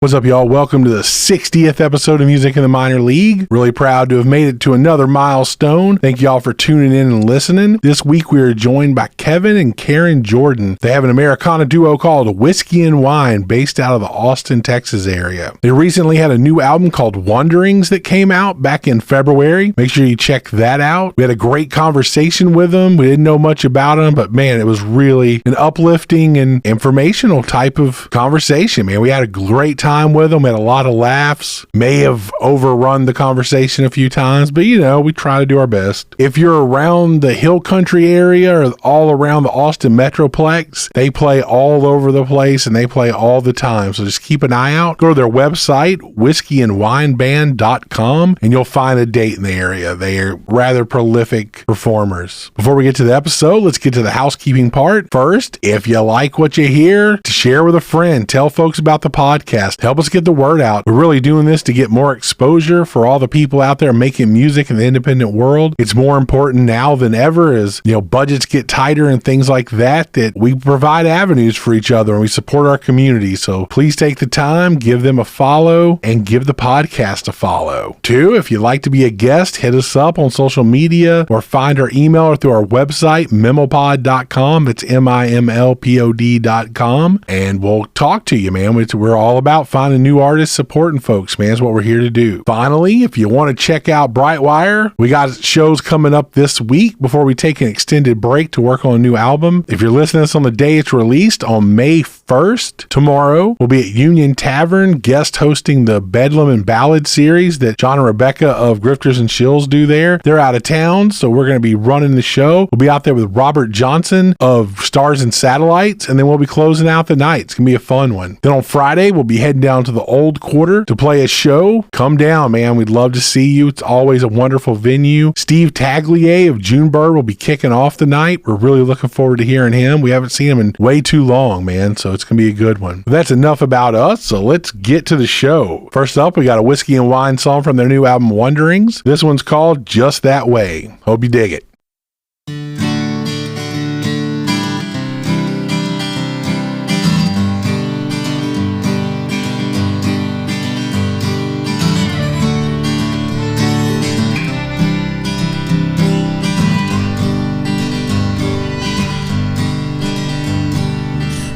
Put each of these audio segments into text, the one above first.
What's up, y'all? Welcome to the 60th episode of Music in the Minor League. Really proud to have made it to another milestone. Thank y'all for tuning in and listening. This week we are joined by Kevin and Karen Jordan. They have an Americana duo called Whiskey and Wine based out of the Austin, Texas area. They recently had a new album called Wanderings that came out back in February. Make sure you check that out. We had a great conversation with them. We didn't know much about them, but man, it was really an uplifting and informational type of conversation, man. We had a great time with them, had a lot of laughs, may have overrun the conversation a few times, but we try to do our best. If you're around the Hill Country area or all around the Austin Metroplex, they play all over the place and they play all the time, so just keep an eye out. Go to their website, whiskeyandwineband.com, and you'll find a date in the area. They are rather prolific performers. Before we get to the episode, let's get to the housekeeping part. First, if you like what you hear, to share with a friend, tell folks about the podcast. Help us get the word out. We're really doing this to get more exposure for all the people out there making music in the independent world. It's more important now than ever as, budgets get tighter and things like that we provide avenues for each other and we support our community. So please take the time, give them a follow, and give the podcast a follow. 2, if you'd like to be a guest, hit us up on social media or find our email or through our website, mimopod.com. It's MIMLPOD.com, and we'll talk to you, man. We're all about finding new artists, supporting folks, man. That's what we're here to do. Finally, if you want to check out Brightwire, we got shows coming up this week before we take an extended break to work on a new album. If you're listening to this on the day it's released, on May 1st, tomorrow, we'll be at Union Tavern, guest hosting the Bedlam and Ballad series that John and Rebecca of Grifters and Shills do there. They're out of town, so we're going to be running the show. We'll be out there with Robert Johnson of Stars and Satellites, and then we'll be closing out the night. It's going to be a fun one. Then on Friday, we'll be heading down to the Old Quarter to play a show. Come down, man. We'd love to see you. It's always a wonderful venue. Steve Taglier of Junebird will be kicking off the night. We're really looking forward to hearing him. We haven't seen him in way too long, man, so it's going to be a good one. But that's enough about us, so let's get to the show. First up, we got a Whiskey and Wine song from their new album, Wanderings. This one's called Just That Way. Hope you dig it.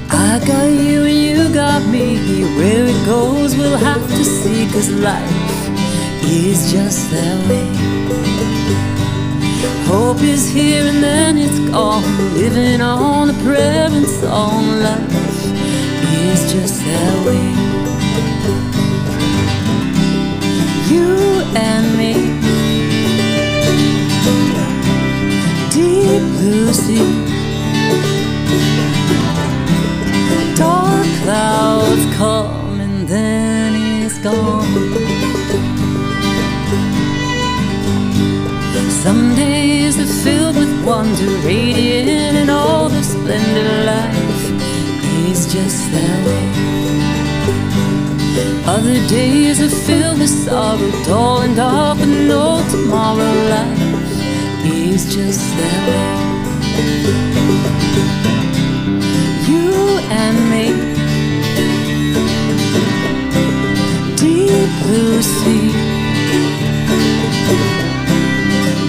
I got you and you got me. Where it goes we'll have to see, 'cause life is just that way. Hope is here and then it's gone, living on a prayer and song. Life is just that way. You and me, deep blue sea, dark clouds come and then it's gone. Some days are filled with wonder, radiant in all the splendor. Life is just that way. Other days are filled with sorrow, dull and dark with no tomorrow. Life is just that way. You and me, deep blue sea,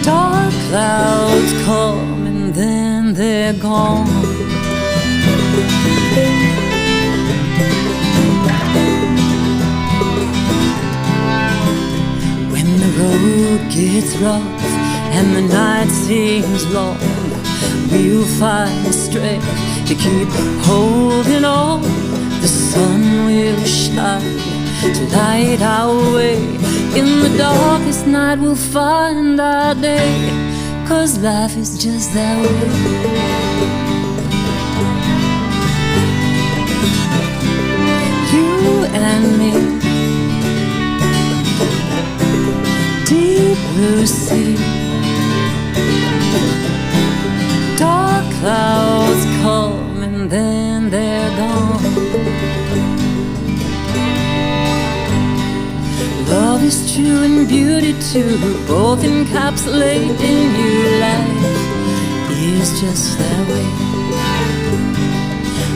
dark clouds come and then they're gone. When the road gets rough and the night seems long, we'll find strength to keep holding on. The sun will shine to light our way. In the darkest night we'll find our day, 'cause life is just that way. You and me, deep blue sea, dark clouds come and then they're gone. Love is true and beauty too, both encapsulate in you. Life is just that way.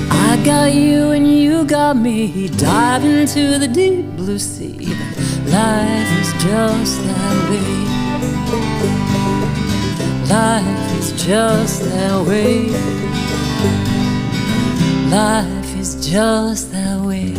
I I got you and you got me, dive into the deep blue sea. Life is just that way. Life is just that way. Life is just that way.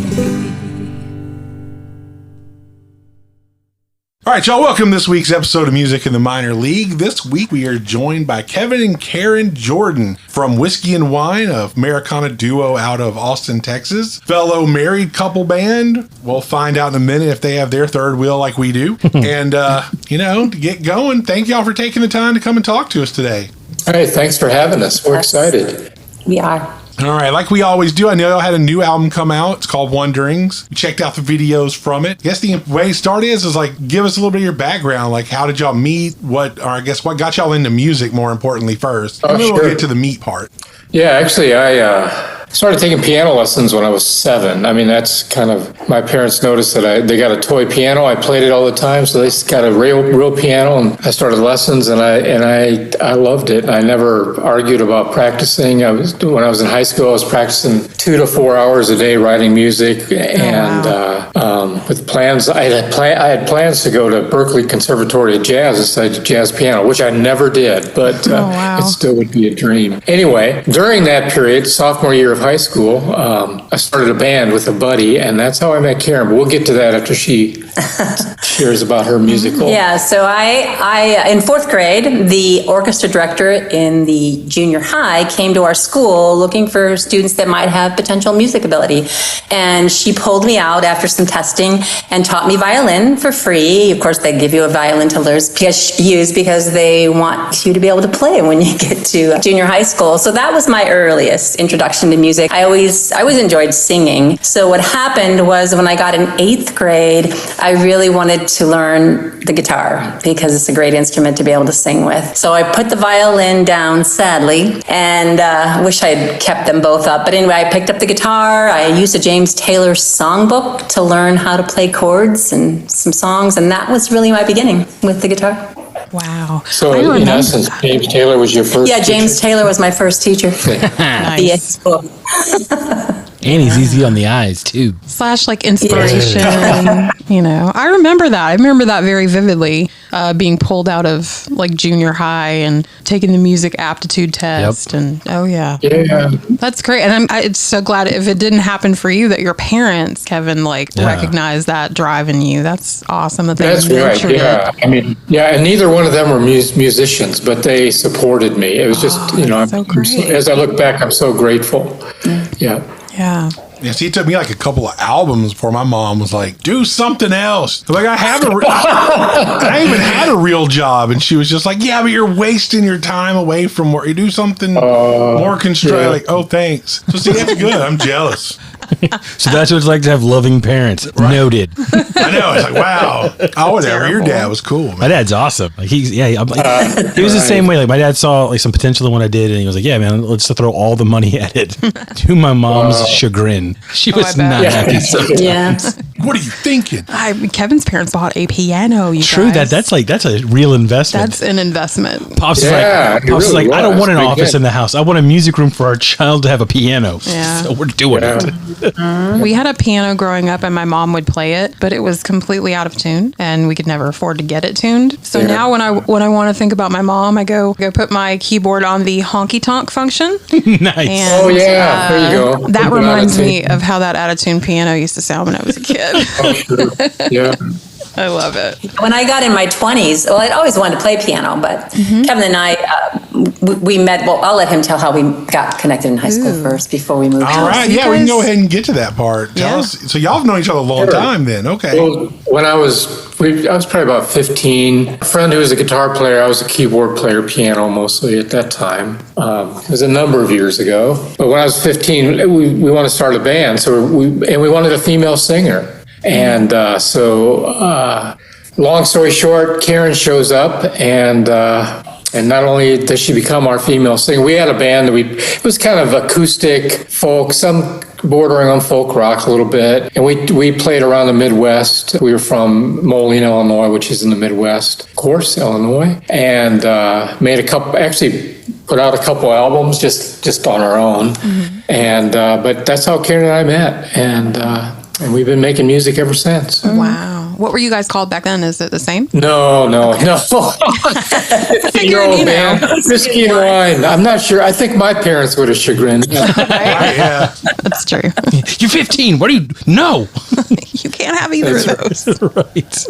All right, y'all, welcome to this week's episode of Music in the Minor League. This week we are joined by Kevin and Karen Jordan from Whiskey and Wine, a Americana duo out of Austin, Texas. Fellow married couple band. We'll find out in a minute if they have their third wheel like we do. And, to get going, thank y'all for taking the time to come and talk to us today. Hey, thanks for having us. We're excited. We are. All right, like we always do, I know y'all had a new album come out. It's called Wonderings. We checked out the videos from it. I guess the way it started is like, give us a little bit of your background. Like, how did y'all meet? What got y'all into music, more importantly, first? And then we'll get to the meat part. Yeah, actually, I started taking piano lessons when I was 7. I mean, that's kind of, my parents noticed that they got a toy piano. I played it all the time, so they got a real piano, and I started lessons, and I loved it. I never argued about practicing. When I was in high school, I was practicing 2 to 4 hours a day writing music, and with plans, I had plans to go to Berklee Conservatory of Jazz and study jazz piano, which I never did, but it still would be a dream. Anyway, during that period, sophomore year of high school, I started a band with a buddy, and that's how I met Karen. But we'll get to that after she shares about her musical. Yeah, so I in 4th grade, the orchestra director in the junior high came to our school looking for students that might have potential music ability. And she pulled me out after some testing and taught me violin for free. Of course, they give you a violin to use because they want you to be able to play when you get to junior high school. So that was my earliest introduction to music. I always enjoyed singing. So what happened was when I got in 8th grade, I really wanted to learn the guitar because it's a great instrument to be able to sing with. So I put the violin down, sadly, and wish I had kept them both up. But anyway, I picked up the guitar. I used a James Taylor songbook to learn how to play chords and some songs, and that was really my beginning with the guitar. Wow. So in essence, James Taylor was your first teacher? James Taylor was my first teacher. Nice. And he's easy on the eyes, too. / like inspiration, I remember that. I remember that very vividly, being pulled out of like junior high and taking the music aptitude test. Yep. And yeah. That's great. And I'm so glad if it didn't happen for you that your parents, Kevin, recognized that drive in you. That's awesome. That's right. Yeah. I mean, and neither one of them were musicians, but they supported me. It was just, so great. As I look back, I'm so grateful. Yeah. Yeah. Yeah, see, it took me like a couple of albums before my mom was like, do something else. Like, I even had a real job, and she was just like, yeah, but you're wasting your time away from work. You do something more constructive. Yeah. Like, oh, thanks. So see, that's good. I'm jealous. So that's what it's like to have loving parents. Right. Noted. I know. It's like, wow. Oh, whatever. Your dad was cool, man. My dad's awesome. Like he was the same way. Like my dad saw like some potential in what I did, and he was like, "Yeah, man, let's throw all the money at it." To my mom's chagrin, she was not happy. Sometimes. What are you thinking? Kevin's parents bought a piano. True. Guys. That's a real investment. That's an investment. Pops is like, I don't want an office in the house. I want a music room for our child to have a piano. Yeah. So we're doing it. We had a piano growing up, and my mom would play it, but it was completely out of tune, and we could never afford to get it tuned. So now, when I want to think about my mom, I go put my keyboard on the honky tonk function. Nice. And, there you go. That reminds me of how that out of tune piano used to sound when I was a kid. Oh, sure. Yeah. I love it. When I got in my 20s, well, I'd always wanted to play piano, but Kevin and I, we met, well, I'll let him tell how we got connected in high school first before we moved. All right, we can go ahead and get to that part. Tell us. So y'all have known each other a long time then, okay. Well, when I was probably about 15. A friend who was a guitar player, I was a keyboard player, piano mostly at that time. It was a number of years ago. But when I was 15, we wanted to start a band, so we wanted a female singer. And long story short, Karen shows up, and not only does she become our female singer, we had a band that it was kind of acoustic folk, some bordering on folk rock a little bit, and we played around the Midwest. We were from Moline, Illinois, which is in the Midwest, of course, Illinois, and made a couple, actually put out a couple albums just on our own. And but that's how Karen and I met, and we've been making music ever since. Wow. What were you guys called back then? Is it the same? No. 15-year-old band, whiskey and wine. I'm not sure. I think my parents would have chagrined. Yeah. That's true. You're 15. What are you? No. You can't have either of those. Right.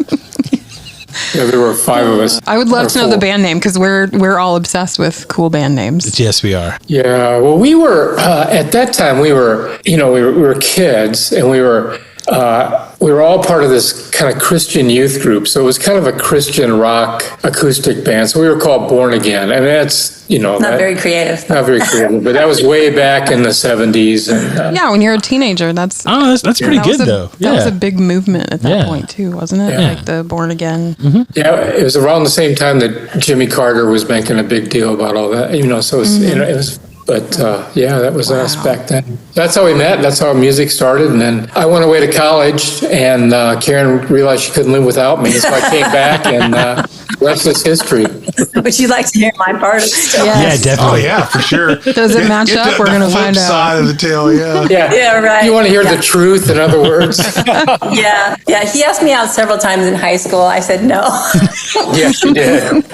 Yeah, there were 5 of us. I would love to know the 4. band name because we're all obsessed with cool band names. Yes, we are. Yeah, well, we were at that time. We were kids, and we were all part of this kind of Christian youth group. So it was kind of a Christian rock acoustic band. So we were called Born Again, and that's Not very creative. not very creative, but that was way back in the 70s. And Yeah, when you're a teenager, that's That's pretty good though. That was a big movement at that Yeah. point too, wasn't it? Yeah. Like the Born Again. yeah, it was around the same time that Jimmy Carter was making a big deal about all that. So it was, it was. But yeah, that was us back then. That's how we met. That's how music started. And then I went away to college, and Karen realized she couldn't live without me. So I came back, and the rest is history. Would you like to hear my part of the story? Yeah, Yes. Oh definitely. yeah, for sure. Does it match up? We're gonna find out. Side of the tail, yeah. Yeah, right. You want to hear the truth, in other words? Yeah. He asked me out several times in high school. I said no. Yes, you did.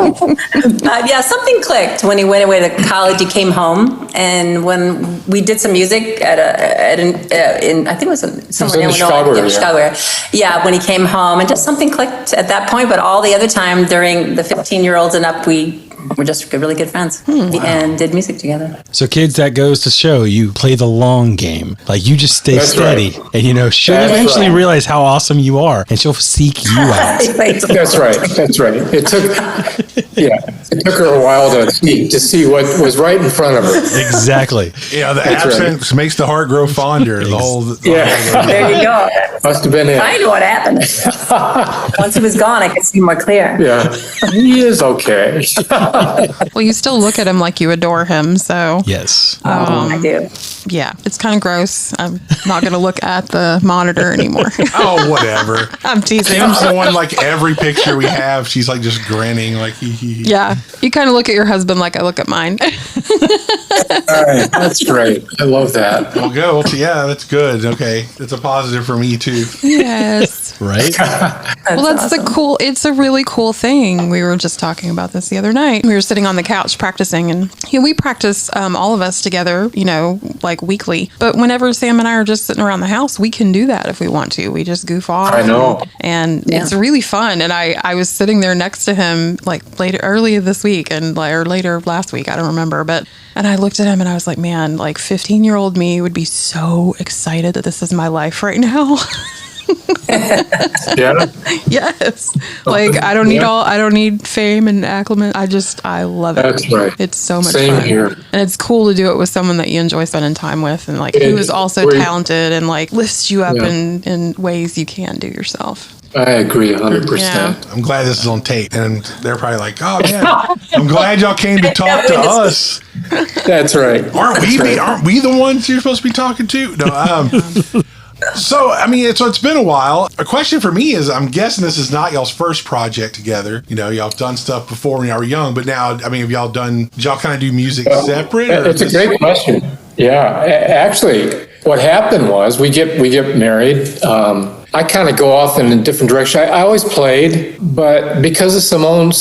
Yeah, something clicked when he went away to college. He came home, and when we did some music I think it was somewhere in in the Illinois, Chicago area. Yeah, when he came home, and just something clicked at that point. But all the other time during the 15-year-olds and up, we were just really good friends and did music together. So, kids, that goes to show you play the long game. Like, you just stay That's steady, right. and she'll That's eventually right. realize how awesome you are, and she'll seek you out. That's right. It took her a while to see what was right in front of her. Exactly. Yeah, the That's right. absence makes the heart grow fonder. The whole Yeah. There you go. Must have been it. I knew what happened. Once he was gone, I could see more clear. Yeah, he is okay. Well, you still look at him like you adore him, so Yes. I do. yeah, it's kind of gross. I'm not going to look at the monitor anymore. Oh, whatever. I'm teasing. Sam's the one, like every picture we have, she's like just grinning, like hee hee hee. Yeah, you kind of look at your husband like I look at mine. All right, that's great. I love that. We'll go. Yeah, that's good. Okay, it's a positive for me too. Yes. Right? Well, that's it's a really cool thing. We were just talking about this the other night. We were sitting on the couch practicing, and we practice all of us together, like weekly. But whenever Sam and I are just sitting around the house, we can do that if we want to. We just goof off. I know. And it's really fun. And I was sitting there next to him earlier this week or later last week, I don't remember, and I looked at him and I was like, man, 15-year-old me would be so excited that this is my life right now. Yeah. Yes. I don't need fame and acclaim. I love it. That's right. It's so much Same fun. here. And it's cool to do it with someone that you enjoy spending time with and who is also talented and lifts you up in ways you can't do yourself. I agree 100%. Yeah. I'm glad this is on tape, and they're probably like, "Oh man, I'm glad y'all came to talk to us." That's right. Aren't we the ones you're supposed to be talking to? No. So, it's been a while. A question for me is, I'm guessing this is not y'all's first project together. Y'all have done stuff before when y'all were young, but now, did y'all kind of do music separate? Or It's a great question. Yeah, actually, what happened was we get married. I kind of go off in a different direction. I always played, but because of some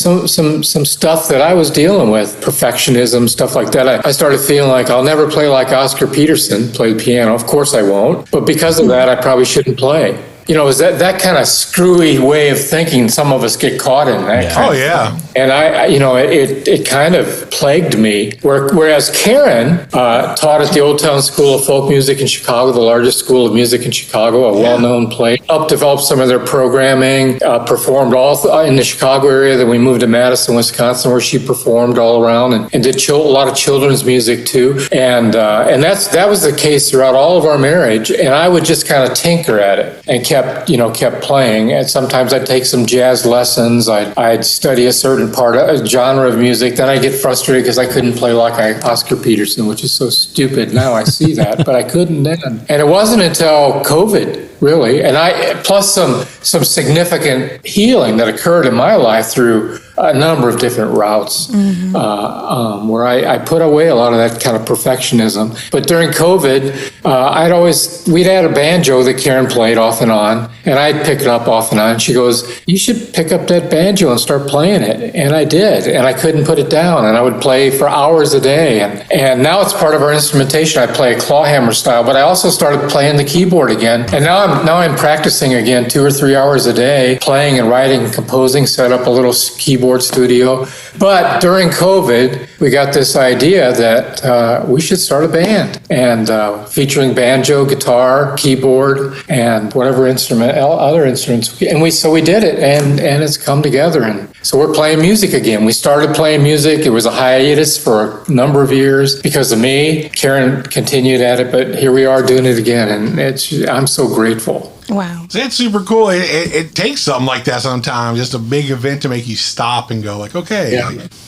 stuff that I was dealing with, perfectionism, stuff like that, I started feeling like I'll never play like Oscar Peterson played piano. Of course I won't. But because of that, I probably shouldn't play. Is that kind of screwy way of thinking some of us get caught in that. Oh, yeah. And it kind of plagued me. Whereas Karen taught at the Old Town School of Folk Music in Chicago, the largest school of music in Chicago, a well-known place, helped develop some of their programming, performed all in the Chicago area. Then we moved to Madison, Wisconsin, where she performed all around and did a lot of children's music too. And that was the case throughout all of our marriage. And I would just kind of tinker at it and kept playing. And sometimes I'd take some jazz lessons. I'd study a certain a genre of music. Then I get frustrated because I couldn't play like Oscar Peterson, which is so stupid. Now I see that, but I couldn't then. And it wasn't until COVID, really, and plus some significant healing that occurred in my life through a number of different routes where I put away a lot of that kind of perfectionism. But during COVID, we'd had a banjo that Karen played off and on, and I'd pick it up off and on. She goes, "You should pick up that banjo and start playing it." And I did, and I couldn't put it down, and I would play for hours a day. And now it's part of our instrumentation. I play a clawhammer style, but I also started playing the keyboard again. And now I'm practicing again 2 or 3 hours a day, playing and writing and composing, set up a little keyboard studio. But during COVID, we got this idea that we should start a band, and featuring banjo, guitar, keyboard, and whatever other instruments. And we did it, and it's come together. And so we're playing music again. We started playing music. It was a hiatus for a number of years because of me. Karen continued at it, but here we are doing it again, and I'm so grateful. Wow. That's super cool. It takes something like that sometimes, just a big event to make you stop and go like, okay,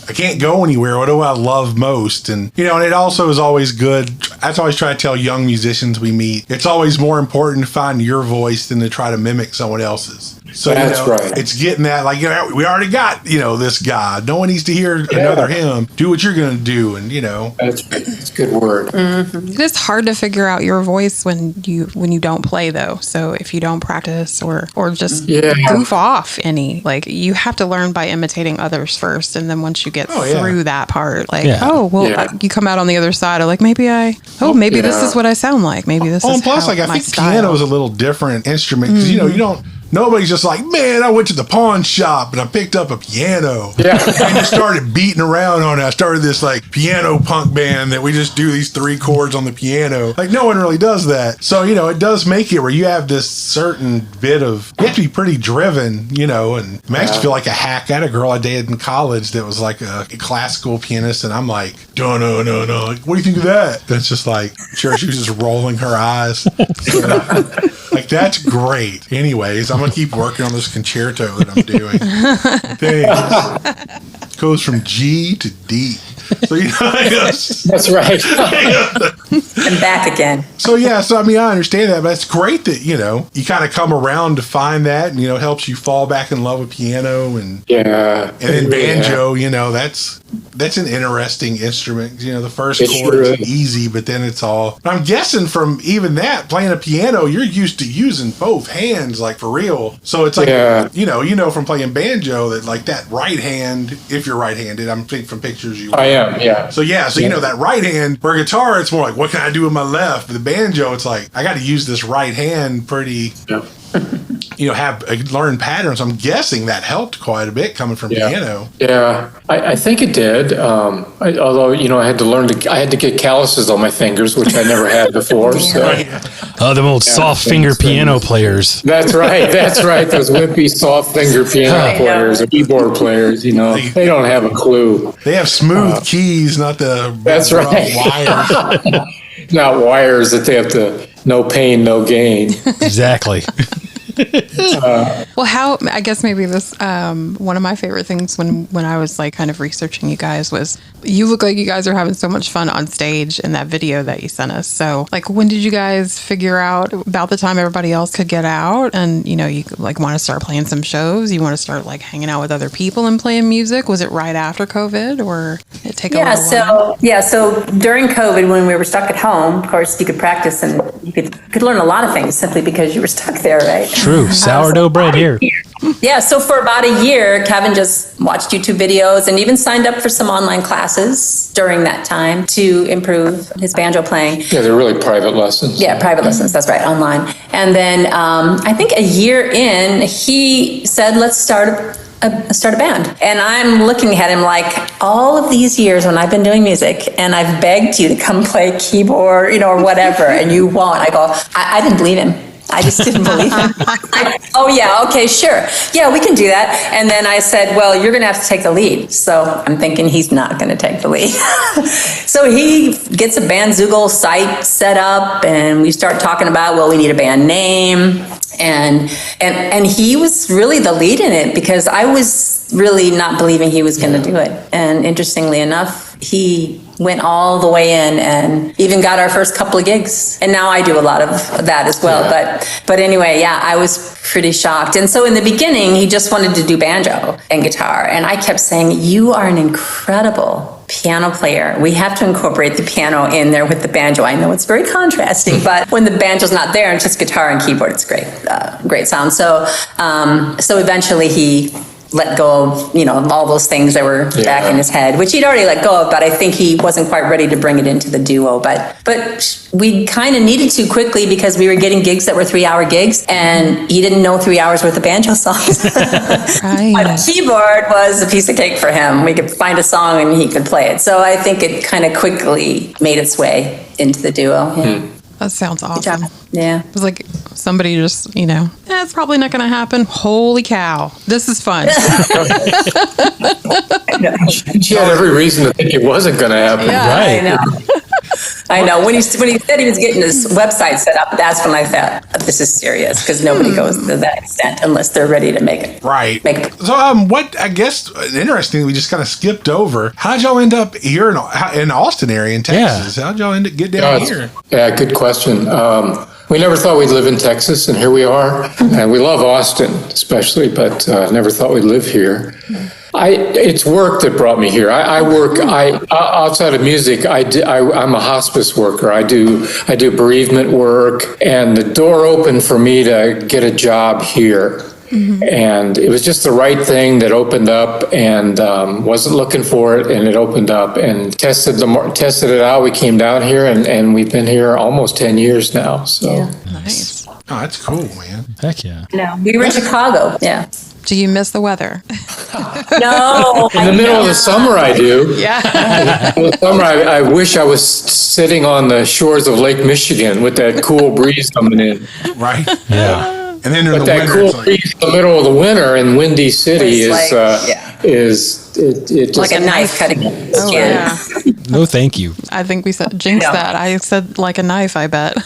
I can't go anywhere. What do I love most? And, and it also is always good. That's always try to tell young musicians we meet. It's always more important to find your voice than to try to mimic someone else's. So that's right. It's getting that, like, we already got, this guy. No one needs to hear another hymn. Do what you're going to do. And, That's a good word. Mm-hmm. It is hard to figure out your voice when you don't play, though. So if you don't practice or just goof off you have to learn by imitating others first. And then once you get through that part, you come out on the other side of like, maybe this is what I sound like. Maybe this is plus, how I my think style. piano is a little different instrument because, you don't. Nobody's just like, man, I went to the pawn shop and I picked up a piano. Yeah. I just started beating around on it. I started this like piano punk band that we just do these 3 chords on the piano. Like no one really does that. So, it does make it where you have this certain bit of, you have to be pretty driven, and it makes you feel like a hack. I had a girl I dated in college that was like a classical pianist, and I'm like, no. Like, what do you think of that? That's just like, sure, she was just rolling her eyes. Like, that's great. Anyways, I'm going to keep working on this concerto that I'm doing. Thanks. Goes from G to D. So, that's right. And back again. So, I understand that, but it's great that, you kind of come around to find that, and, it helps you fall back in love with piano and then banjo, that's an interesting instrument. The first chord is easy, but then it's all. I'm guessing from even that, playing a piano, you're used to using both hands, like for real. So it's like, from playing banjo that like that right hand, if you're right-handed, I'm thinking from pictures you. I am, yeah. So that right hand. For a guitar, it's more like, what can I do with my left? For the banjo, it's like I got to use this right hand pretty. Yep. Have learned patterns. I'm guessing that helped quite a bit coming from piano. Yeah, I think it did. Although I had to get calluses on my fingers, which I never had before. So. Them old soft finger piano players. That's right. Those wimpy soft finger piano players, or keyboard players. They don't have a clue. They have smooth keys, not the wires. Not wires that they have to. No pain, no gain. Exactly. Well, I guess maybe this, one of my favorite things when I was like kind of researching you guys was you look like you guys are having so much fun on stage in that video that you sent us. So like, when did you guys figure out about the time everybody else could get out and, you like want to start playing some shows? You want to start like hanging out with other people and playing music? Was it right after COVID or did it take a while? So during COVID, when we were stuck at home, of course you could practice and you could learn a lot of things simply because you were stuck there, right? True. Sourdough bread here. Yeah, so for about a year, Kevin just watched YouTube videos and even signed up for some online classes during that time to improve his banjo playing. Yeah, they're really private lessons. Yeah, private lessons, that's right, online. And then I think a year in, he said, let's start a band. And I'm looking at him like, all of these years when I've been doing music and I've begged you to come play keyboard, or whatever, and you won't. I go, I didn't believe him. I just didn't believe him. Oh, yeah, okay, sure. Yeah, we can do that. And then I said, well, you're going to have to take the lead. So I'm thinking he's not going to take the lead. So he gets a Bandzoogle site set up, and we start talking about, well, we need a band name. And he was really the lead in it because I was really not believing he was going to do it. And interestingly enough, he went all the way in and even got our first couple of gigs. And now I do a lot of that as well. Yeah. But anyway, yeah, I was pretty shocked. And so in the beginning, he just wanted to do banjo and guitar. And I kept saying, you are an incredible piano player. We have to incorporate the piano in there with the banjo. I know it's very contrasting, but when the banjo's not there and it's just guitar and keyboard, it's great, great sound. So eventually he let go of, all those things that were back in his head, which he'd already let go of, but I think he wasn't quite ready to bring it into the duo. But we kind of needed to quickly because we were getting gigs that were 3-hour gigs, and he didn't know 3 hours worth of banjo songs. Right. But keyboard was a piece of cake for him. We could find a song and he could play it. So I think it kind of quickly made its way into the duo. Yeah. That sounds awesome. Yeah. It was like somebody just, it's probably not going to happen. Holy cow. This is fun. She had every reason to think it wasn't going to happen. Yeah, Right. I know. When he said he was getting his website set up, that's when I thought, this is serious, because nobody goes to that extent unless they're ready to make it. Right. Make it. So, what I guess interesting, we just kind of skipped over. How'd y'all end up here in Austin area in Texas? How'd y'all get down here? Yeah, good question. We never thought we'd live in Texas, and here we are. And we love Austin, especially, but never thought we'd live here. It's work that brought me here. I work outside of music. I'm a hospice worker. I do bereavement work, and the door opened for me to get a job here. Mm-hmm. And it was just the right thing that opened up, and wasn't looking for it, and it opened up and tested it out. We came down here, and we've been here almost 10 years now. So Nice. Oh, that's cool, man. Heck yeah. No, we were in Chicago. Yeah. Do you miss the weather? No. in the middle of the summer, I do. Yeah. In the summer, I wish I was sitting on the shores of Lake Michigan with that cool breeze coming in. Right? Yeah. And then in But the that winter, cool it's like, breeze in the middle of the winter in Windy City It's it just like a knife cutting the Oh, skin. yeah. No, thank you. I think we said jinx Yeah. that. I said like a knife, I bet.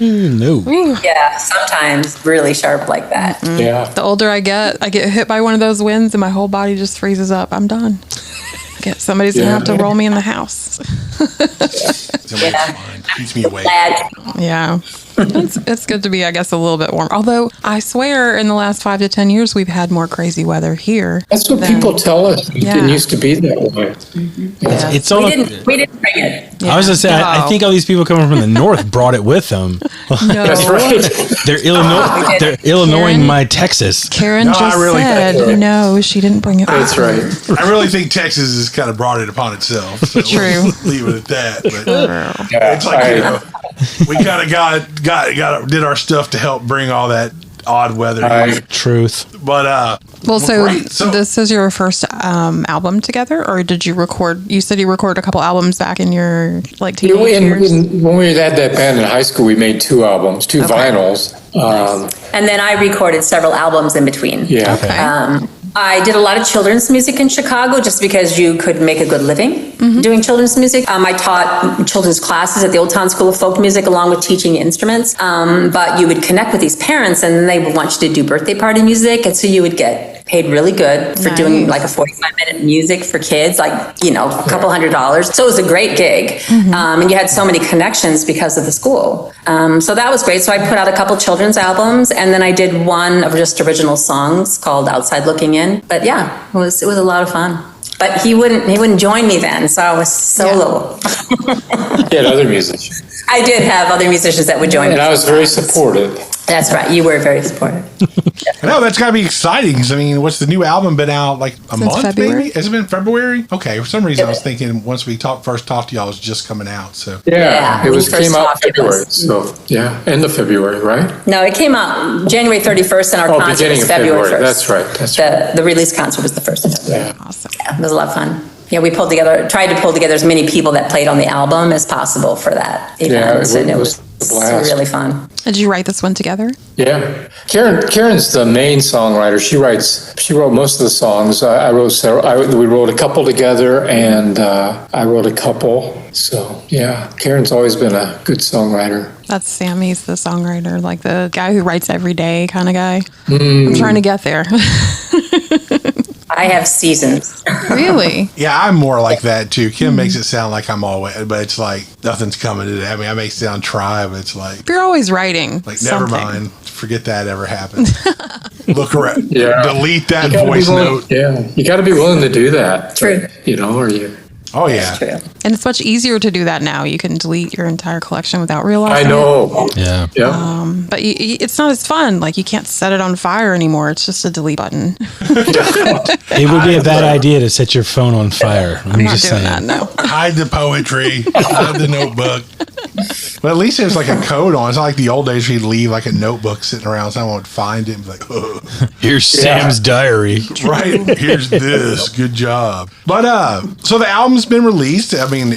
No. Yeah, sometimes really sharp like that. Yeah. The older I get hit by one of those winds and my whole body just freezes up. I'm done. Somebody's going to have to roll me in the house. somebody's fine. Keeps me awake. Glad. Yeah. It's good to be, I guess, a little bit warm. Although I swear in the last 5 to 10 years, we've had more crazy weather here. That's what people tell us. It Yeah. didn't used to be that way. Yeah. It's all. We didn't bring it. I was gonna say, I think all these people coming from the north brought it with them. No. That's right. They're Illinois. They're Illinoising my Texas. Karen No, I just really said, think- no, she didn't bring it. That's right. I really think Texas has kind of brought it upon itself. So True. We'll leave it at that. But Yeah, it's like, we kind of did our stuff to help bring all that odd weather. Truth. But Well, so great. So- this is your first album together, or did you record? You said you recorded a couple albums back in your teenage years. When we had that band in high school, we made 2 albums, 2 vinyls. And then I recorded several albums in between. Yeah. Okay. I did a lot of children's music in Chicago just because you could make a good living doing children's music. I taught children's classes at the Old Town School of Folk Music along with teaching instruments. But you would connect with these parents and they would want you to do birthday party music. And so you would get paid really good for doing like a 45-minute music for kids, like, a couple $100. So it was a great gig. And you had so many connections because of the school. So that was great. So I put out a couple children's albums, and then I did one of just original songs called Outside Looking In. But yeah, it was a lot of fun. But he wouldn't join me then, so I was solo. He had other musicians. I did have other musicians that would join me. And I was very supportive. That's right. You were very supportive. I know that's got to be exciting. 'Cause, I mean, what's the new album been out like a month? February? Maybe has it been February? Okay, for some reason I was thinking once we first talked to y'all, it was just coming out. So Yeah, when it we first came out talked, it February. was- So yeah, end of February, right? No, it came out January 31st, and our concert beginning was of February 1st. That's right. That's right. The release concert was the 1st of February. Yeah. Awesome. Yeah, it was a lot of fun. Yeah, we tried to pull together as many people that played on the album as possible for that event, Yeah, and it was a blast. really fun. Did you write this one together? Yeah, Karen's the main songwriter. She wrote most of the songs. I wrote several. We wrote a couple together, and I wrote a couple. So yeah, Karen's always been a good songwriter. That's Sammy's the songwriter, like the guy who writes every day kind of guy. I'm trying to get there. I have seasons. Really? Yeah, I'm more like that too. Kim makes it sound like I'm always, but it's like nothing's coming to that. I mean, I may sound try, but it's like You're always writing. never something. mind. Forget that ever happened. Look around. Yeah. Delete that voice note. Yeah, you got to be willing to do that. True. You know, or you. Oh yeah. True. And it's much easier to do that now. You can delete your entire collection without realizing. I know. Yeah. Yeah. But it's not as fun. Like, you can't set it on fire anymore. It's just a delete button. It would be a bad idea to set your phone on fire. I'm not just doing saying. that, no. Hide the poetry. Hide the notebook. But at least there's like a code on. It's not like the old days where you'd leave like a notebook sitting around. Someone would find it and be like, ugh. Here's Sam's diary. Right. Here's this. Good job. But so the album's been released. I mean,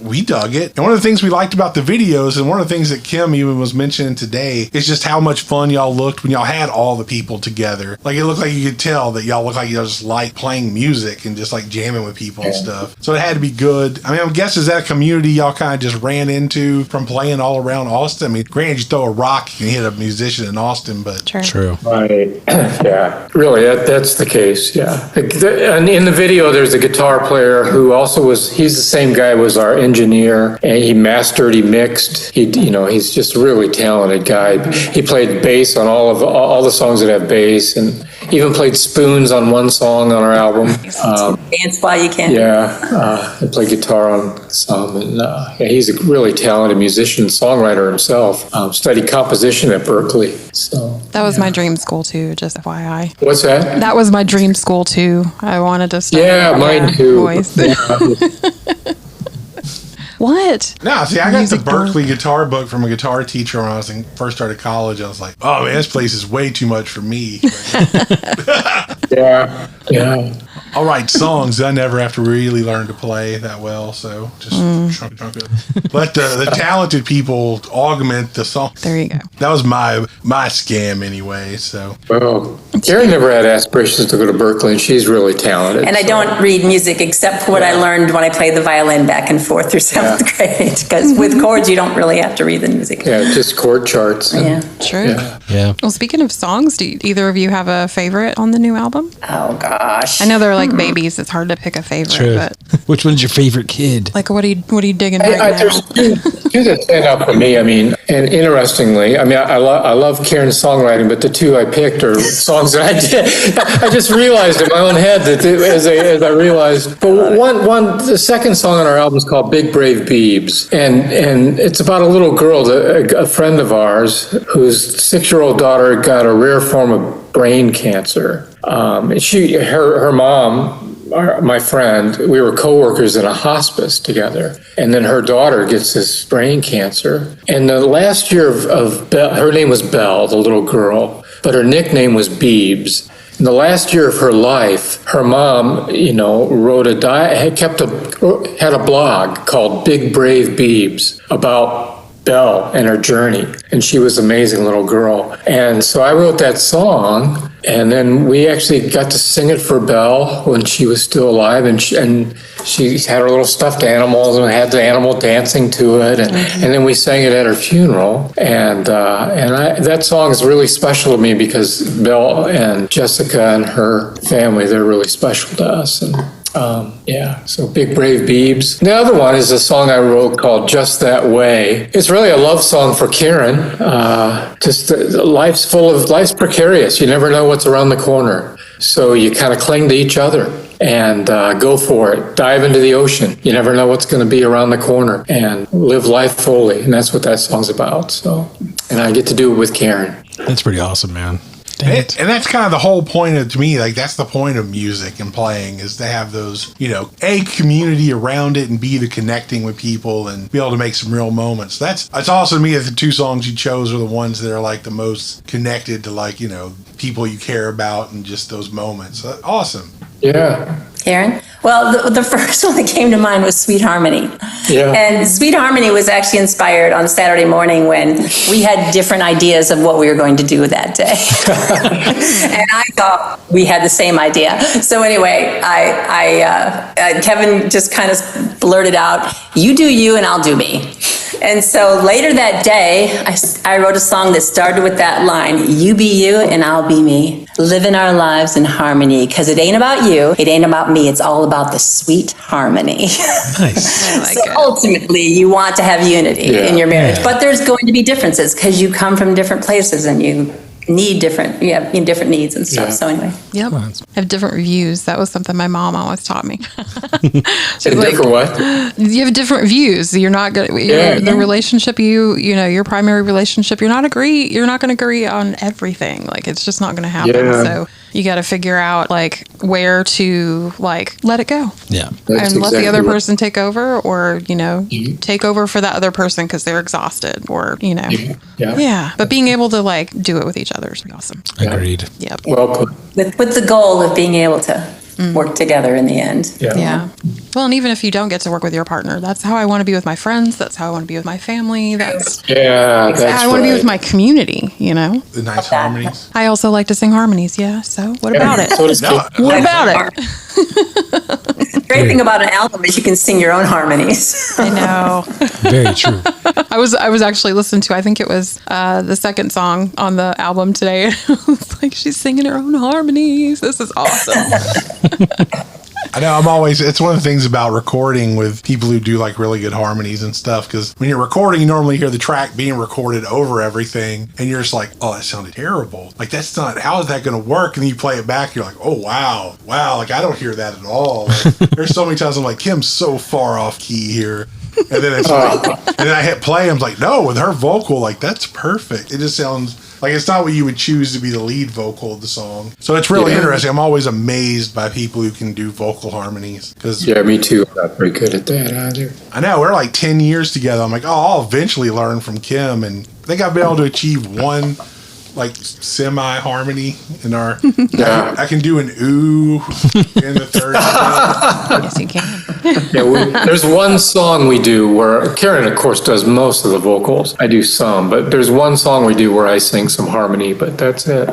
we dug it. And one of the things we liked about the videos, and one of the things that Kim even was mentioning today, is just how much fun y'all looked when y'all had all the people together. Like, it looked like you could tell that y'all looked like y'all just like playing music and just like jamming with people and stuff. So it had to be good. I mean, I guess, is that a community y'all kind of just ran into from playing all around Austin? I mean, granted, you throw a rock, you can hit a musician in Austin, but True. Right. Yeah. Really, that's the case. Yeah. And in the video, there's a guitar player who also he's the same guy, was our engineer, and he mastered, he mixed. He's just a really talented guy. He played bass on all the songs that have bass, and even played spoons on one song on our album. Dance while you can. Yeah. He played guitar on some, and he's a really talented musician, songwriter himself. Studied composition at Berkeley. So That was my dream school, too, just FYI. what's that? That was my dream school, too. I wanted to study. Mine too. Voice. What? no, see, I got the Music Berkeley guitar book from a guitar teacher when I was first started college. I was like, oh man, this place is way too much for me. Yeah. Yeah. I'll write songs. I never have to really learn to play that well. So just chunk it. Let the talented people augment the song. There you go. That was my scam anyway. So Well, Karen never had aspirations to go to Berkeley, and she's really talented. And I don't read music except for what I learned when I played the violin back and forth through seventh grade. Because with chords, you don't really have to read the music. Yeah, just chord charts. Yeah. True. Yeah. Well, speaking of songs, do either of you have a favorite on the new album? Oh, gosh. I know they're like babies. It's hard to pick a favorite, True. but Which one's your favorite kid? like, what are you digging right now? There's two that stand out for me. I mean, and interestingly, I mean, I love Karen's songwriting, but the two I picked are songs that I did. I just realized in my own head that as I realized. But the second song on our album is called Big Brave Beebs, and it's about a little girl, a friend of ours, whose 6-year-old daughter got a rare form of brain cancer. Her mom, my friend, we were co-workers in a hospice together, and then her daughter gets this brain cancer. And the last year of Belle, her name was Belle, the little girl, but her nickname was Beebs. In the last year of her life, her mom, had a blog called Big Brave Beebs about Belle and her journey, and she was an amazing little girl. And so I wrote that song, and then we actually got to sing it for Belle when she was still alive, and she had her little stuffed animals and had the animal dancing to it, and then we sang it at her funeral. And that song is really special to me because Belle and Jessica and her family, they're really special to us. And so Big Brave Beebs. The other one is a song I wrote called Just That Way. It's really a love song for Karen. Life's precarious. You never know what's around the corner. So you kind of cling to each other and go for it. Dive into the ocean. You never know what's going to be around the corner, and live life fully. And that's what that song's about. So, and I get to do it with Karen. That's pretty awesome, man. And that's kind of the whole point of, to me, like that's the point of music and playing, is to have those, a community around it and be the connecting with people and be able to make some real moments. That's awesome to me that the two songs you chose are the ones that are like the most connected to people you care about and just those moments. So, awesome. Yeah. Karen? Well, the first one that came to mind was Sweet Harmony. Yeah. And Sweet Harmony was actually inspired on Saturday morning when we had different ideas of what we were going to do that day. And I thought we had the same idea. So anyway, Kevin just kind of blurted out, "You do you and I'll do me." And so later that day, I wrote a song that started with that line, "You be you and I'll be me." living our lives in harmony, because it ain't about you, it ain't about me, it's all about the sweet harmony. Nice. I like So it. ultimately, you want to have unity in your marriage, but there's going to be differences because you come from different places and you need different, you have different needs and stuff. Yeah. So anyway, Yep. Have different views. That was something my mom always taught me. She's And like, different what? you have different views. You're not going to, the relationship your primary relationship, you're not going to agree on everything. Like, it's just not going to happen. Yeah. So you got to figure out like where to like let it go. Yeah. That's And let the exactly other what- person take over, or take over for that other person because they're exhausted, or Yeah. But being able to like do it with each other is awesome. Agreed. Yep. Well put. with the goal of being able to work together in the end. Yeah. Well, and even if you don't get to work with your partner, that's how I want to be with my friends. That's how I want to be with my family. That's Yeah, that's how I want to be with right. my community. The nice harmonies. I also like to sing harmonies. Yeah. So what about it? So does Kate. What about it? The great thing about an album is you can sing your own harmonies. I know. Very true. I was actually listening to, I think it was the second song on the album today. It's like she's singing her own harmonies. This is awesome. I know it's one of the things about recording with people who do like really good harmonies and stuff, because when you're recording, you normally hear the track being recorded over everything and you're just like, oh, that sounded terrible. Like, how is that going to work? And then you play it back, you're like, oh, wow, like I don't hear that at all. Like, there's so many times I'm like, Kim's so far off key here. And then it's like, and then I hit play, I'm like, no, with her vocal, like, that's perfect. It just sounds like it's not what you would choose to be the lead vocal of the song. So it's really interesting. I'm always amazed by people who can do vocal harmonies. Yeah, me too. I'm not very good at that either. I know, we're like 10 years together. I'm like, oh, I'll eventually learn from Kim. And I think I've been able to achieve one like semi-harmony in our... Yeah. I can do an ooh in the third step. Yes, you can. Yeah, there's one song we do where Karen, of course, does most of the vocals. I do some, but there's one song we do where I sing some harmony, but that's it.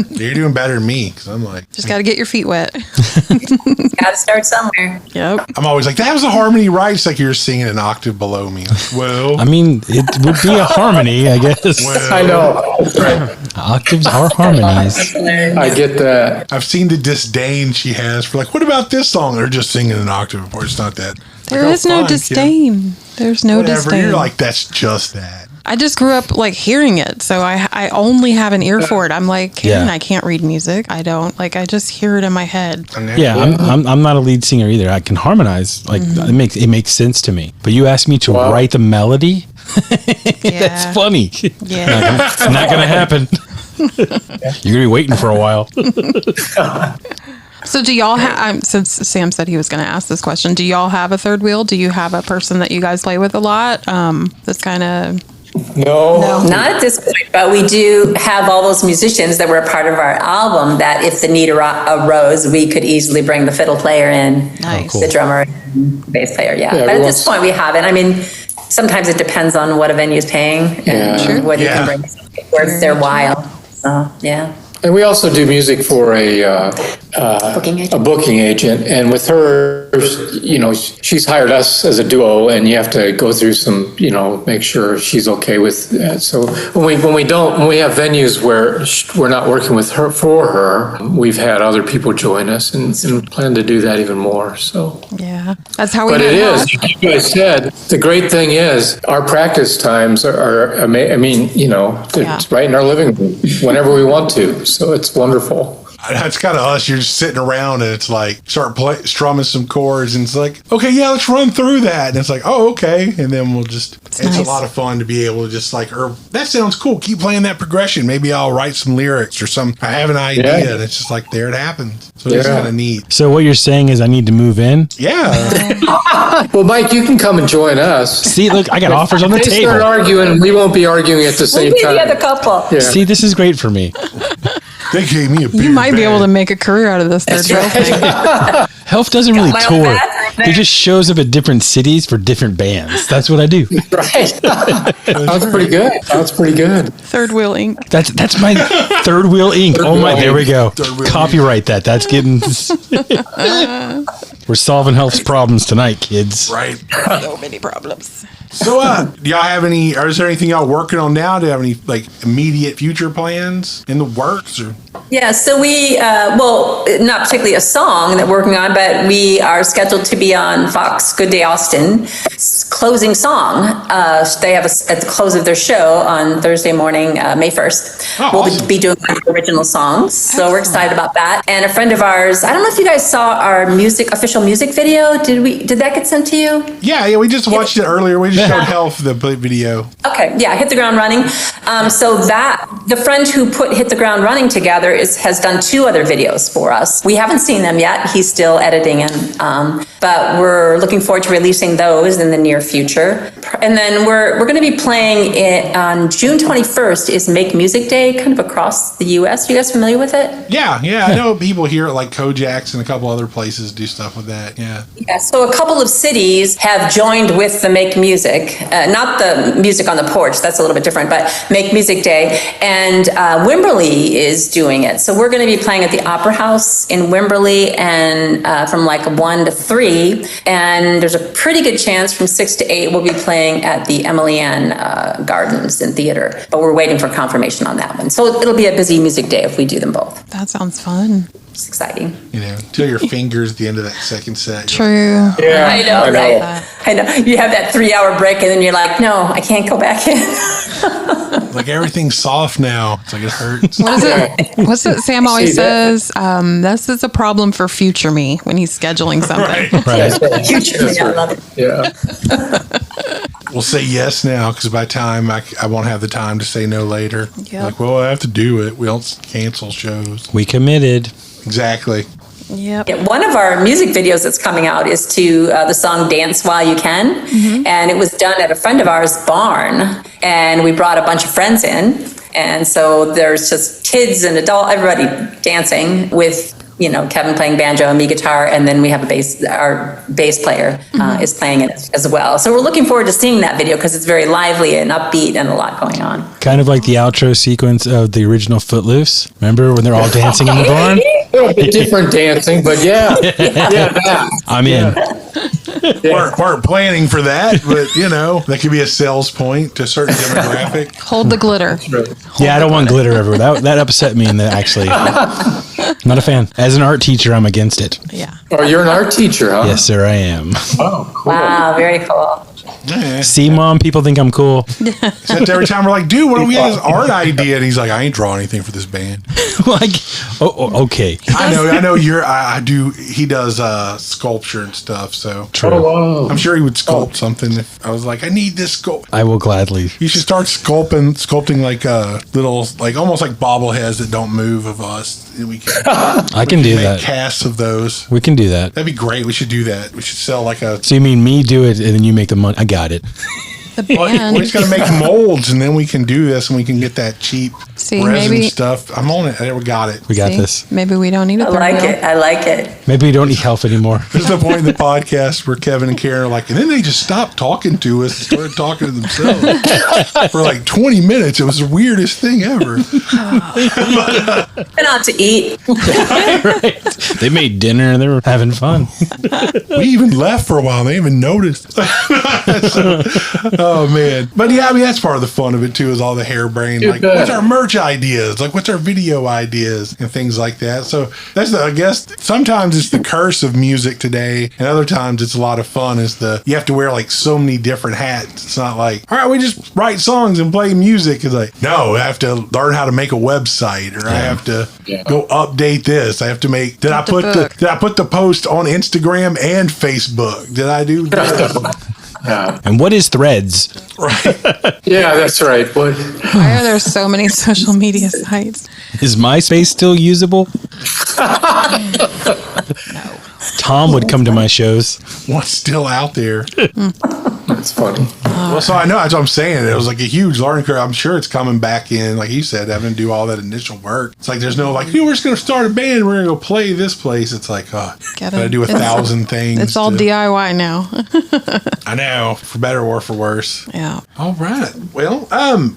You're doing better than me, because I'm like... Just got to get your feet wet. Got to start somewhere. Yep. I'm always like, that was a harmony, right? It's like you're singing an octave below me. Like, well... I mean, it would be a harmony, I guess. well, I know. That's right. Octaves are harmonies. I get that. I've seen the disdain she has for like, what about this song? They're just singing an octave apart. It's not that. There Like, is oh, no fine, Kim. disdain. There's no Whatever. disdain. You're like, that's just that. I just grew up like hearing it, so I only have an ear for it. I'm like, Karen, Yeah. I can't read music. I don't like. I just hear it in my head. Yeah, I'm not a lead singer either. I can harmonize. Like it makes sense to me. But you asked me to write the melody. Yeah. That's funny. Yeah. It's not gonna happen. You're gonna be waiting for a while. So do y'all have? Since Sam said he was going to ask this question, do y'all have a third wheel? Do you have a person that you guys play with a lot? That's kind of No. Not at this point, but we do have all those musicians that were a part of our album that if the need arose, we could easily bring the fiddle player in, Nice. cool. the drummer, and bass player, Yeah, But at everyone's- this point, we haven't. I mean, sometimes it depends on what a venue's paying and Sure. what you Yeah. can bring, worth their while. So, yeah. And we also do music for a Booking agent. a booking agent, and with her, she's hired us as a duo, and you have to go through some, make sure she's okay with that. So when we have venues where we're not working with her for her, we've had other people join us and plan to do that even more. So, yeah. That's how we. but met it Hal. is, like you guys said, the great thing is our practice times are it's right in our living room whenever we want to. So it's wonderful. It's kind of us. You're just sitting around and it's like, start strumming some chords and it's like, okay, yeah, let's run through that. And it's like, oh, okay. And then we'll just, it's nice. a lot of fun to be able to just like, that sounds cool. Keep playing that progression. Maybe I'll write some lyrics or I have an idea. Yeah. And it's just like, there it happens. So it's Yeah. kind of neat. So what you're saying is I need to move in? Yeah. Well, Mike, you can come and join us. See, look, I got offers on the If they start table. arguing, we won't be arguing at the same We'll be time. the other couple. Yeah. See, this is great for me. They gave me a big You might be bag. able to make a career out of this third wheel thing. Health doesn't really my own tour. bathroom there. He just shows up at different cities for different bands. That's what I do. Right. That's pretty good. That's pretty good. Third wheel Inc. That's my Third Wheel Inc. Third Oh my, Wheel there we go. Third Wheel Copyright that. That's getting. We're solving Health's problems tonight, kids. Right. So many problems. So, do y'all have any, or is there anything y'all working on now? Do you have any like immediate future plans in the works? Or? Yeah, so we, well, not particularly a song that we're working on, but we are scheduled to be on Fox Good Day Austin's closing song. They have at the close of their show on Thursday morning, May 1st. Oh, we'll awesome. be doing original songs, so we're excited about that. And a friend of ours, I don't know if you guys saw our official music video. Did that get sent to you? Yeah, we just watched it earlier. We just showed Health the video. Okay, yeah, Hit the Ground Running. So the friend who put Hit the Ground Running together has done 2 other videos for us. We haven't seen them yet. He's still editing them, but we're looking forward to releasing those in the near future. And then we're going to be playing it on June 21st is Make Music Day, kind of across the U.S. Are you guys familiar with it? Yeah, I know people here at like Kojak's and a couple other places do stuff with that. Yeah. Yeah, so a couple of cities have joined with the Make Music, not the music on the porch, that's a little bit different, but Make Music Day, and Wimberley is doing it. So we're going to be playing at the Opera House in Wimberley and from like 1 to 3, and there's a pretty good chance from 6 to 8 we'll be playing at the Emily Ann Gardens and Theater, but we're waiting for confirmation on that one. So it'll be a busy music day if we do them both. That sounds fun. It's exciting. Till your fingers at the end of that second set. True. Yeah, I know, right? I know. You have that 3-hour break and then you're like, no, I can't go back in. Like everything's soft now. It's like it hurts. What is it? What's it Sam always says? This is a problem for future me when he's scheduling something. Right. Future, I love it. Yeah. We'll say yes now because by the time I won't have the time to say no later. Yep. Like, well, I have to do it. We don't cancel shows. We committed. Exactly. Yep. Yeah, one of our music videos that's coming out is to the song Dance While You Can. And it was done at a friend of ours' barn. And we brought a bunch of friends in. And so there's just kids and everybody dancing with, Kevin playing banjo and me guitar. And then we have our bass player is playing it as well. So we're looking forward to seeing that video because it's very lively and upbeat and a lot going on. Kind of like the outro sequence of the original Footloose. Remember when they're all dancing in the barn? A little bit different dancing, but yeah, that. I'm in. Weren't planning for that, but that could be a sales point to a certain demographic. Hold the glitter. Yeah, I don't want glitter everywhere. That upset me, and that actually, not a fan. As an art teacher, I'm against it. Yeah. Oh, you're an art teacher, huh? Yes, sir, I am. Oh, cool. Wow, very cool. Yeah. See, Mom, people think I'm cool. Except every time we're like, dude, what if we had this art idea? And he's like, I ain't drawing anything for this band. Okay. I know I do. He does sculpture and stuff. So True. Oh, wow. I'm sure he would sculpt something if I was like, I need this sculpt. I will gladly. You should start sculpting like little, like almost like bobbleheads that don't move of us. And we can. I can do make that. casts of those. We can do that. That'd be great. We should do that. We should sell like a. So you mean me do it and then you make the money? I got it. The band. We just got to make molds, and then we can do this, and we can get that cheap resin stuff. I'm on it. We got it. We got this. Maybe we don't need a I third like wheel. it. I like it. Maybe we don't need help anymore. There's the point in the podcast where Kevin and Karen are like, and then they just stopped talking to us and started talking to themselves for like 20 minutes. It was the weirdest thing ever. Been out to eat. Right. They made dinner and they were having fun. We even left for a while. They even noticed. Oh, man. But yeah, I mean, that's part of the fun of it, too, is all the harebrained. Like, what's our merch ideas? Like, what's our video ideas? And things like that. So that's I guess, sometimes it's the curse of music today. And other times it's a lot of fun. You have to wear like so many different hats. It's not like, all right, we just write songs and play music. It's like, no, I have to learn how to make a website, or I have to go update this. I have to make, did I put the post on Instagram and Facebook? Did I do that? Yeah. And what is Threads? Right. Yeah, that's right. What? Why are there so many social media sites? Is MySpace still usable? No. Tom would come to my shows. What's still out there? That's funny. Well, so I know that's what I'm saying. It was like a huge learning curve. I'm sure it's coming back in, like you said, having to do all that initial work. It's like there's no like, we're just going to start a band. We're going to go play this place. It's like, gotta do 1,000 things. It's all DIY now. I know, for better or for worse. Yeah. All right. Well,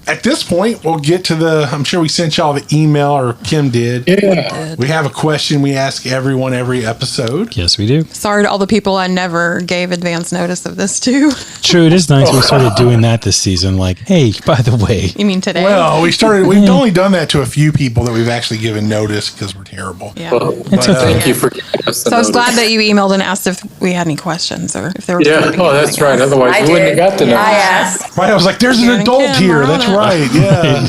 at this point, we'll get to I'm sure we sent y'all the email, or Kim did. Yeah. We have a question we ask everyone every episode. Yes, we do. Sorry to all the people I never gave advance notice of this to. true. It is nice we started doing that this season. Like, hey, by the way. You mean today? Well, we've only done that to a few people that we've actually given notice because we're terrible. Yeah. Well, thank you for giving us the So I was notice. glad that you emailed and asked if we had any questions or if there was. Yeah, oh, that's right. Otherwise, I we wouldn't did. have got the I notice. asked. Right, I was like, there's an Karen adult Kim, here. we're That's on right. Yeah.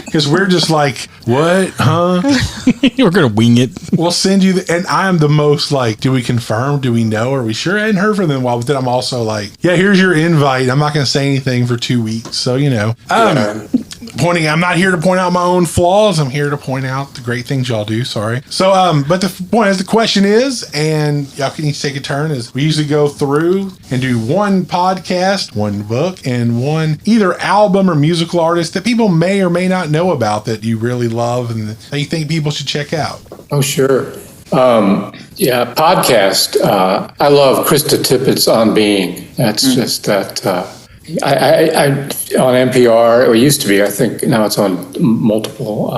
Because we're just like, what? Huh? We're going to wing it. We'll send you and I am the most like, do we confirm? Do we know? Are we sure? I hadn't heard from them in a while, but then I'm also like, yeah, here's your invite. I'm not going to say anything for 2 weeks. So, I'm not here to point out my own flaws. I'm here to point out the great things y'all do. Sorry. So, but the point is, the question is, and y'all can each take a turn, is we usually go through and do one podcast, one book, and one either album or musical artist that people may or may not know about that you really love and that you think people should check out. Oh, sure. Podcast. I love Krista Tippett's On Being. That's just that. I on NPR, or used to be. I think now it's on multiple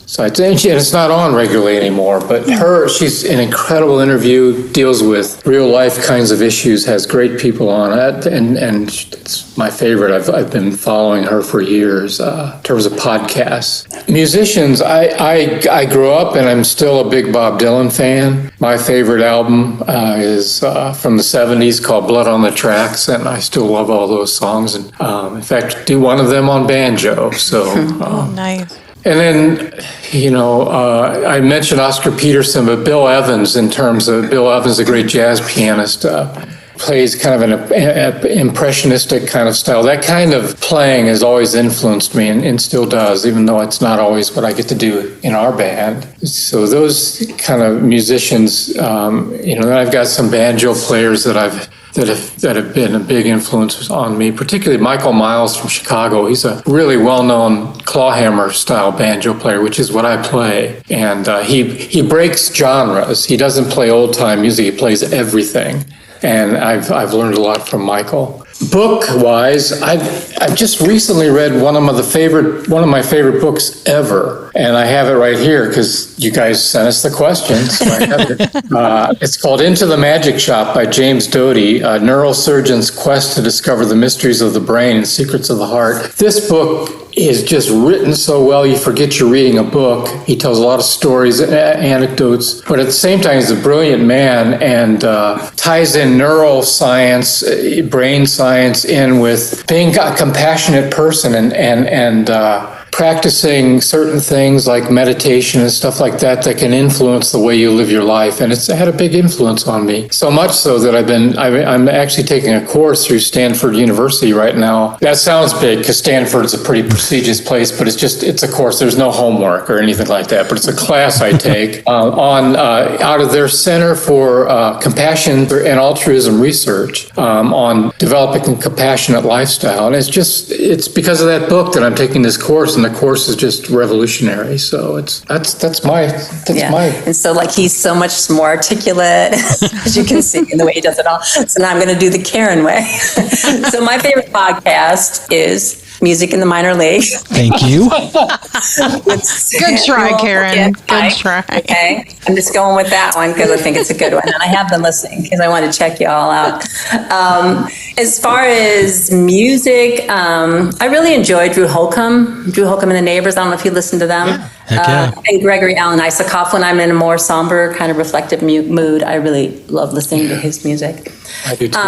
sites. And it's not on regularly anymore. But she's an incredible interview. Deals with real life kinds of issues. Has great people on it, and it's my favorite. I've been following her for years in terms of podcasts. Musicians, I grew up and I'm still a big Bob Dylan fan. My favorite album is from the 70s called Blood on the Tracks, and I still love all those songs. And in fact, do one of them on banjo. So Nice. And then, I mentioned Oscar Peterson, but Bill Evans, a great jazz pianist, plays kind of an impressionistic kind of style. That kind of playing has always influenced me and still does, even though it's not always what I get to do in our band. So those kind of musicians, then I've got some banjo players that have been a big influence on me, particularly Michael Miles from Chicago. He's a really well-known clawhammer style banjo player, which is what I play. And he breaks genres. He doesn't play old-time music. He plays everything. And I've learned a lot from Michael. Book-wise, I've just recently read one of my favorite books ever, and I have it right here because you guys sent us the questions. So I have it. It's called Into the Magic Shop by James Doty, a neurosurgeon's quest to discover the mysteries of the brain and secrets of the heart. This book is just written so well, you forget you're reading a book. He tells a lot of stories and anecdotes, but at the same time, he's a brilliant man and ties in neuroscience, brain science in with being a compassionate person and practicing certain things like meditation and stuff like that can influence the way you live your life. And it's had a big influence on me. So much so that I'm actually taking a course through Stanford University right now. That sounds big because Stanford is a pretty prestigious place, but it's a course. There's no homework or anything like that, but it's a class I take out of their Center for Compassion and Altruism Research on developing a compassionate lifestyle. And it's because of that book that I'm taking this course, and the course is just revolutionary. So that's my. And so he's so much more articulate, as you can see in the way he does it all. So now I'm going to do the Karen way. So my favorite podcast is Music in the Minor League. Thank you. Good try, Karen. Good try. Okay. I'm just going with that one because I think it's a good one. And I have been listening because I want to check you all out. As far as music, I really enjoy Drew Holcomb and the Neighbors. I don't know if you listen to them. Yeah. And Gregory Alan Isakov when I'm in a more somber, kind of reflective mood. I really love listening to his music. I do too.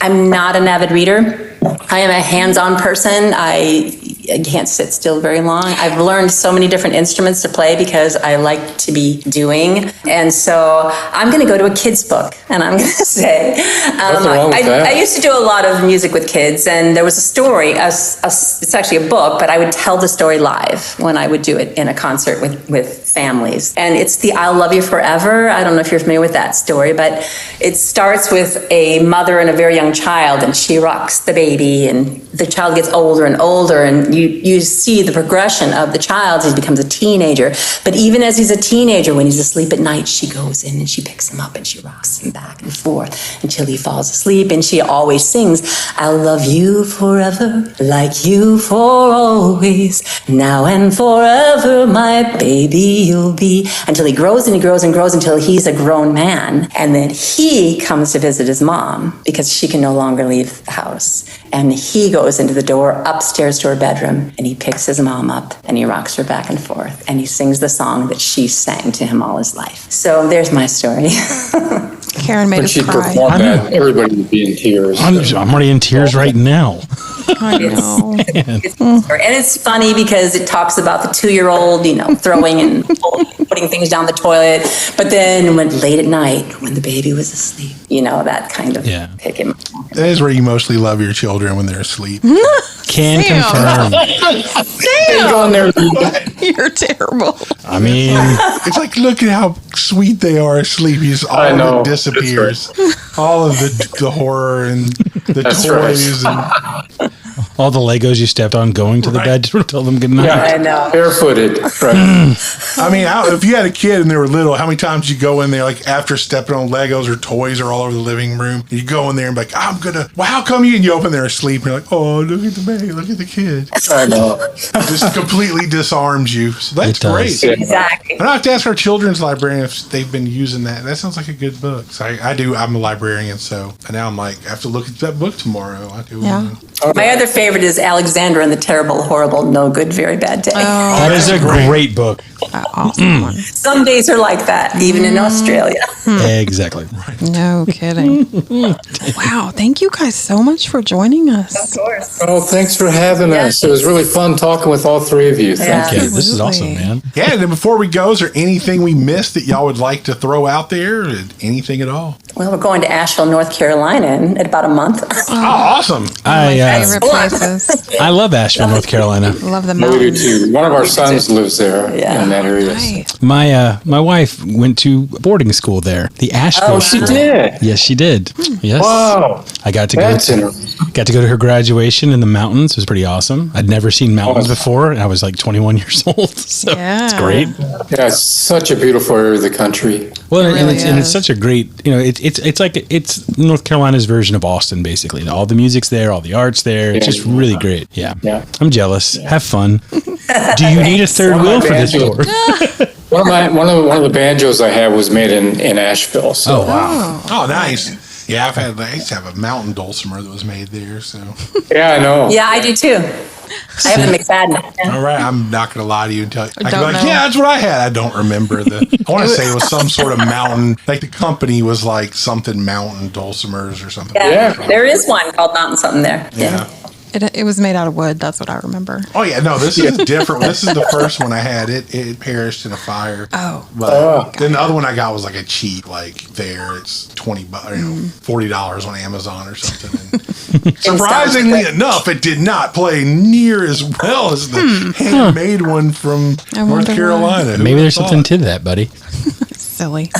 I'm not an avid reader. I am a hands-on person. I can't sit still very long. I've learned so many different instruments to play because I like to be doing. And so I'm going to go to a kid's book, and I'm going to say, I used to do a lot of music with kids, and there was a story, it's actually a book, but I would tell the story live when I would do it in a concert with families. And it's the I'll Love You Forever. I don't know if you're familiar with that story, but it starts with a mother and a very young child, and she rocks the baby and the child gets older and older, and you see the progression of the child as he becomes a teenager. But even as he's a teenager, when he's asleep at night, she goes in and she picks him up and she rocks him back and forth until he falls asleep. And she always sings, "I'll love you forever, like you for always, now and forever, my baby you'll be," until he grows and he grows and grows until he's a grown man. And then he comes to visit his mom because she can no longer leave the house. And he goes into the door upstairs to her bedroom and he picks his mom up and he rocks her back and forth and he sings the song that she sang to him all his life. So there's my story. Karen made When us she cry. performed that, everybody would be in tears. I'm already in tears right now. I know. And it's funny because it talks about the 2-year-old, throwing and putting things down the toilet. But then when late at night, when the baby was asleep, that kind of pick him up. That is where you mostly love your children, when they're asleep. Can confirm. You're terrible. I mean, It's like, look at how sweet they are asleep. All I know. of it disappears. All of the horror and the That's toys. right. And all the Legos you stepped on going to the bed to tell them good night. I know. Barefooted. Right. I mean, if you had a kid and they were little, how many times you go in there, like after stepping on Legos or toys or all over the living room, you go in there and be like, well, how come you? And you open there asleep and you're like, oh, look at the baby, look at the kid. I know. Just completely disarms you. So that's It does. great. Exactly. And I have to ask our children's librarian if they've been using that. That sounds like a good book. So I do. I'm a librarian, so and now I'm like, I have to look at that book tomorrow. I do. Yeah. My other favorite is Alexandra and the Terrible, Horrible, No Good, Very Bad Day. That is a great book. Awesome one. Some days are like that, even in Australia. Exactly. No kidding. Wow. Thank you guys so much for joining us. Of course. Oh, thanks for having us. It was really fun talking with all three of you. Thank Yeah, you. this is awesome, Absolutely. man. Yeah. And then before we go, is there anything we missed that y'all would like to throw out there? Anything at all? Well, we're going to Asheville, North Carolina in about a month. Oh, awesome. Favorite places. I love Asheville, North Carolina. Love the We do mountains. too. One of our sons lives there Yeah. in that area. Right. My wife went to boarding school there, the Asheville. Oh, she school. did? Yes, she did. Yes. Wow. I got to That's go. interesting. Got to go to her graduation in the mountains. It was pretty awesome. I'd never seen mountains before, and I was like 21 years old. So Yeah. it's great. Yeah, it's such a beautiful area of the country. Well, and, really it's is. such a great, it's North Carolina's version of Austin, basically. All the music's there, all the art's there. It's just really great. Yeah. Yeah. I'm jealous. Have fun. Do you need a third One of wheel my for this banjos- tour? One of the banjos I had was made in Asheville. So wow. Oh, nice. Yeah, I used to have a mountain dulcimer that was made there. So, yeah, I know. Yeah, I do too. I have the McFadden. all right, I'm not going to lie to you and tell you. I can be don't like, know. yeah, that's what I had. I don't remember I want to say it was some sort of mountain. Like the company was like something Mountain Dulcimers or something. Yeah, Yeah. there is one called Mountain something there. Yeah. It was made out of wood. That's what I remember. Oh yeah, no, this is different. This is the first one I had. It perished in a fire. Oh. But then the other one I got was like a cheap, like there. It's $20, $40 on Amazon or something. And surprisingly enough, it did not play near as well as the handmade one from I North wonder Carolina. Who Maybe would've there's something thought? to that, buddy. Silly.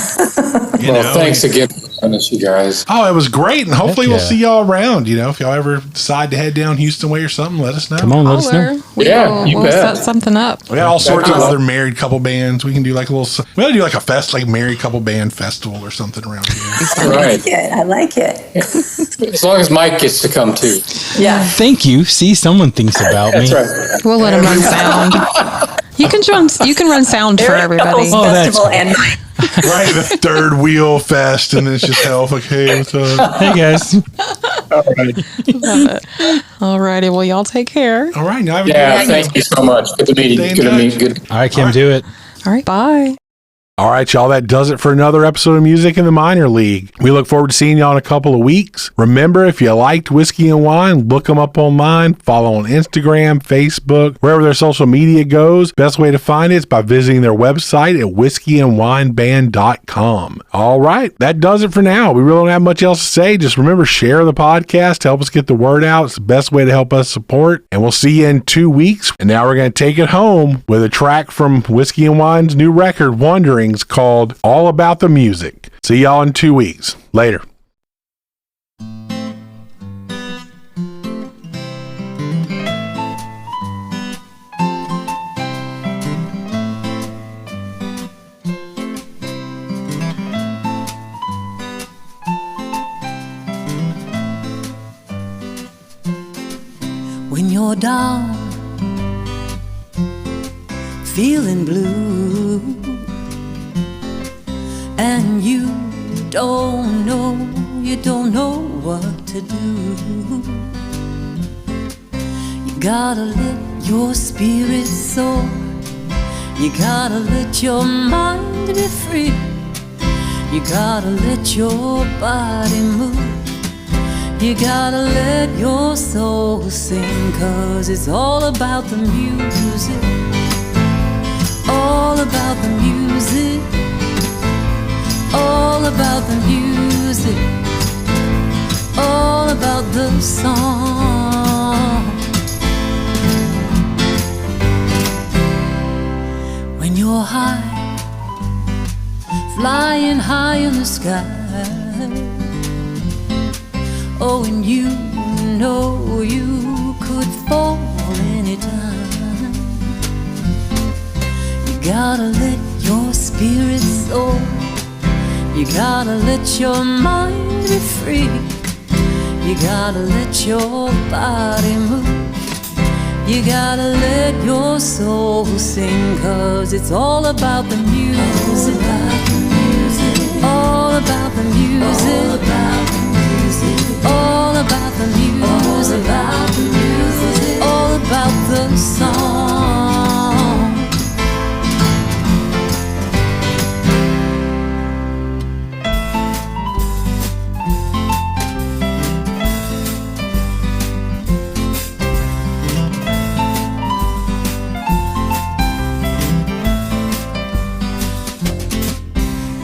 You Well, know? thanks again for joining us, you guys. Oh, it was great, and hopefully we'll yeah. see y'all around. If y'all ever decide to head down Houston way or something, let us know. Come on, let us know. Holler. We Yeah, will, you we'll bet. set something up. We got all sorts of awesome. other married couple bands. We can do like a little. We ought to do like a like married couple band festival or something around here. Right. Yeah, I like it. As long as Mike gets to come too. Yeah. Thank you. See, someone thinks about me. That's right. We'll let him run sound. You can run sound for everybody. Oh, that's Festival and Right, the third wheel fest, and then it's just hell. Like, hey, what's up? Hey, guys. All right. All righty. Well, y'all take care. All right, now have a Yeah, good thank you so much. Good to meet you. Stay in Good to meet. touch. Good. All right, Kim, do it. All right. Bye. All right, y'all, that does it for another episode of Music in the Minor League. We look forward to seeing y'all in a couple of weeks. Remember, if you liked Whiskey and Wine, look them up online, follow on Instagram, Facebook, wherever their social media goes. Best way to find it is by visiting their website at whiskeyandwineband.com. All right, that does it for now. We really don't have much else to say. Just remember, share the podcast to help us get the word out. It's the best way to help us support. And we'll see you in 2 weeks. And now we're going to take it home with a track from Whiskey and Wine's new record, Wanderings, called All About the Music. See y'all in 2 weeks. Later. you're down, feeling blue, and you don't know what to do. You gotta let your spirit soar. You gotta let your mind be free. You gotta let your body move. You gotta let your soul sing, 'cause it's all about the music. All about the music. All about the music. All about the song. When you're high, flying high in the sky, oh, and you know you could fall anytime. You gotta let your spirit soar. You gotta let your mind be free. You gotta let your body move. You gotta let your soul sing, 'cause it's all about the music. All about the music. All about the music. All about the song.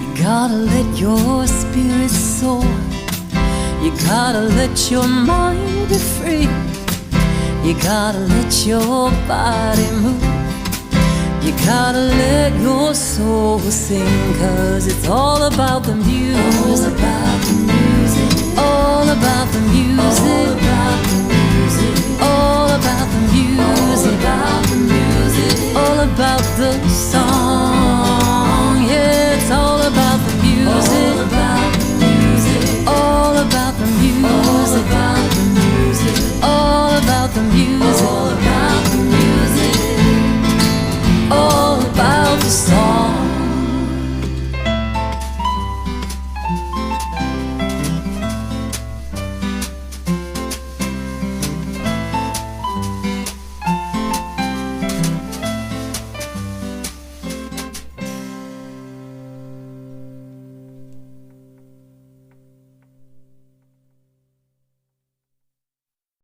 You gotta let your spirit soar. You gotta let your mind be free. You gotta let your body move. You gotta let your soul sing, 'cause it's all about the music. All about the music. All about the music. All about the music. All about the song.